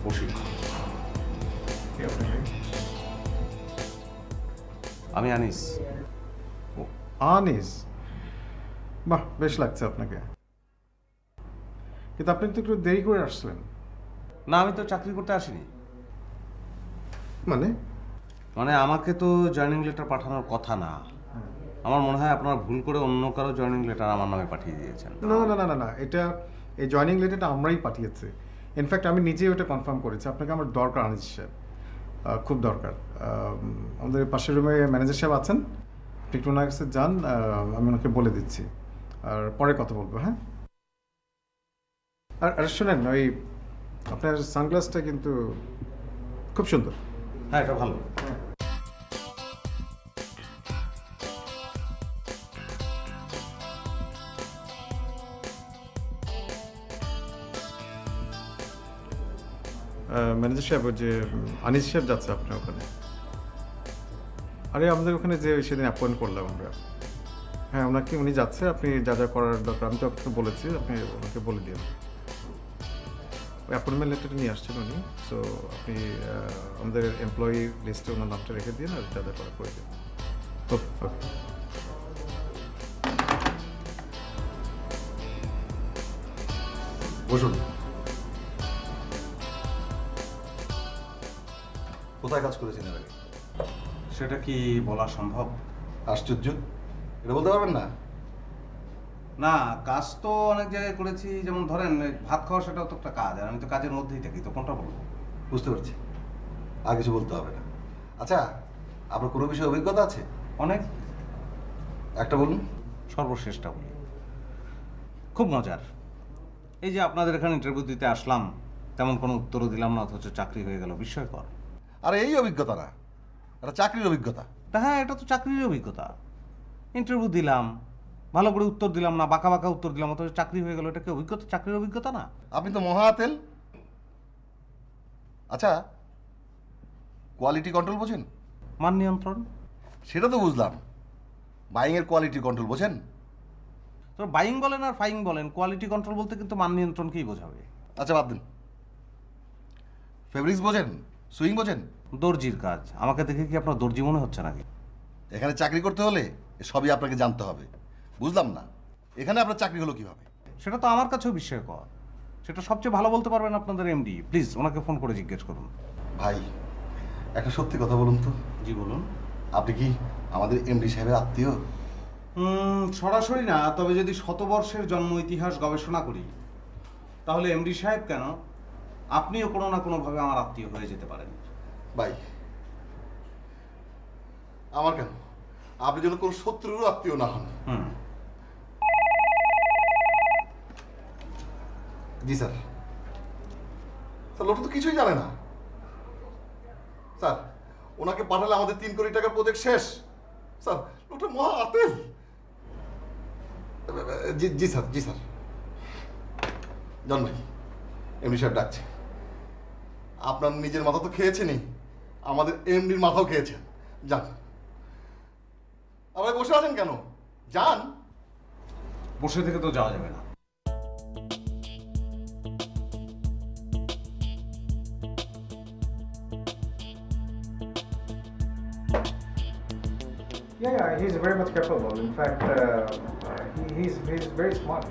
প্রশিক্ষণ। কে আপনি ভাই? আমি আনিস। ও, আনিস। বাহ, বেশ লাগছে আপনাকে। কিন্তু আপনি তো একটু দেরি করে আসলেন। না, আমি তো চাকরি করতে আসিনি। মানে? মানে আমাকে তো জয়েনিং লেটার পাঠানোর কথা না। আমার মনে হয় আপনারা ভুল করে অন্য কারো জয়েনিং লেটার আমার নামে পাঠিয়ে দিয়েছেন। না না না না না, এটা এই জয়েনিং লেটারটা আমরাই পাঠিয়েছি। ইনফ্যাক্ট আমি নিজেই ওটা কনফার্ম করেছি। আপনাকে আমার দরকার আনিস সাহেব, খুব দরকার। আমাদের পাশের রুমে ম্যানেজার সাহেব আছেন, আপনি একটু ওনার কাছে যান, আমি ওনাকে বলে দিচ্ছি। আর পরে কথা বলবো, হ্যাঁ? আর শোনেন, ওই আপনার সানগ্লাসটা কিন্তু খুব সুন্দর। হ্যাঁ, এটা ভালো। ম্যানেজার সাহেব, ওই যে আনিস সাহেব যাচ্ছে আপনার ওখানে। আরে আমাদের ওখানে যে সেদিন অ্যাপয়েন্ট করলাম আমরা। হ্যাঁ, উনি যাচ্ছে। আপনি যা যা করার দরকার আমি তো আপনাকে বলেছি, আপনি ওনাকে বলে দিন। অ্যাপয়েন্টমেন্ট লেটারটা নিয়ে আসছেন উনি। সো আপনি আমাদের এমপ্লয়ি লিস্টে ওনার নামটা রেখে দিন, আর যা যা করার করে দিন। ওকে ওকে। বসুন। কোথায় কাজ করেছেন এর আগে? সেটা কি বলা সম্ভব? আশ্চর্য, এটা বলতে পারবেন না? না, কাজ তো অনেক জায়গায় করেছি। যেমন ধরেন এই ভাত খাওয়া, সেটাও তো একটা কাজ, আর আমি তো কাজের মধ্যেই থাকি, তো কোনটা বলবো? বুঝতে পারছি, আর কিছু বলতে হবে না। আচ্ছা, আপনার কোনো বিষয়ে অভিজ্ঞতা আছে? অনেক। একটা বলুন। সর্বশেষটা বলি, খুব মজার। এই যে আপনাদের এখানে ইন্টারভিউ দিতে আসলাম, তেমন কোনো উত্তরও দিলাম না, অথচ চাকরি হয়ে গেল। বিস্ময়কর। আরে এই অভিজ্ঞতা না, এটা চাকরির অভিজ্ঞতা। তা হ্যাঁ, এটা তো চাকরির অভিজ্ঞতা। ইন্টারভিউ দিলাম, ভালো করে উত্তর দিলাম না, বাঁকা বাঁকা উত্তর দিলাম, অথচ চাকরি হয়ে গেল। এটা কি অভিজ্ঞতা? চাকরির অভিজ্ঞতা না? আপনি তো মহাতেল। আচ্ছা, কোয়ালিটি কন্ট্রোল বোঝেন? মান নিয়ন্ত্রণ। সেটা তো বুঝলাম, বাইংয়ের কোয়ালিটি কন্ট্রোল বোঝেন? তো বাইং বলেন আর ফাইং বলেন, কোয়ালিটি কন্ট্রোল বলতে কিন্তু মান নিয়ন্ত্রণকেই বোঝাবে। আচ্ছা, বাদ দিন। ফেব্রিক্স বোঝেন? সুইং বোঝেন? দর্জির কাজ। আমাকে দেখে কি আপনার দর্জি মনে হচ্ছে নাকি? এখানে চাকরি করতে হলে সবই আপনাকে জানতে হবে। বুঝলাম না, এখানে আপনার চাকরি হলো কিভাবে? সেটা তো আমার কাছেও বিস্ময়কর। সেটা সবচেয়ে ভালো বলতে পারবেন আপনাদের এমডি। প্লিজ ওনাকে ফোন করে জিজ্ঞেস করুন। ভাই, একটা সত্যি কথা বলুন তো। জি বলুন। আপনি কি আমাদের এমডি সাহেবের আত্মীয়? সরাসরি না, তবে যদি শতবর্ষের জন্ম ইতিহাস গবেষণা করি, তাহলে এমডি সাহেব কেন, আপনিও কোনো না কোনোভাবে আমার আত্মীয় হয়ে যেতে পারেন। ভাই, আমার কেন, আপনি যেন কোনো শত্রুরও আত্মীয় না হন। জি স্যার। স্যার, লোকটা তো কিছুই জানে না। স্যার, ওনাকে পাঠালে আমাদের 3 কোটি টাকার প্রজেক্ট শেষ। স্যার, লোকটা মহা আতেল। জি জি স্যার, জি স্যার। জন ভাই, এমডি সাহেব ডাকছে। আপনার নিজের মাথা তো খেয়েছেনই, আমাদের এমডির মাথাও খেয়েছেন। যান। আবার বসে আছেন কেন? যান। বসে থেকে তো যাওয়া যাবে না। Yeah, he's very much capable. In fact, he's very smart.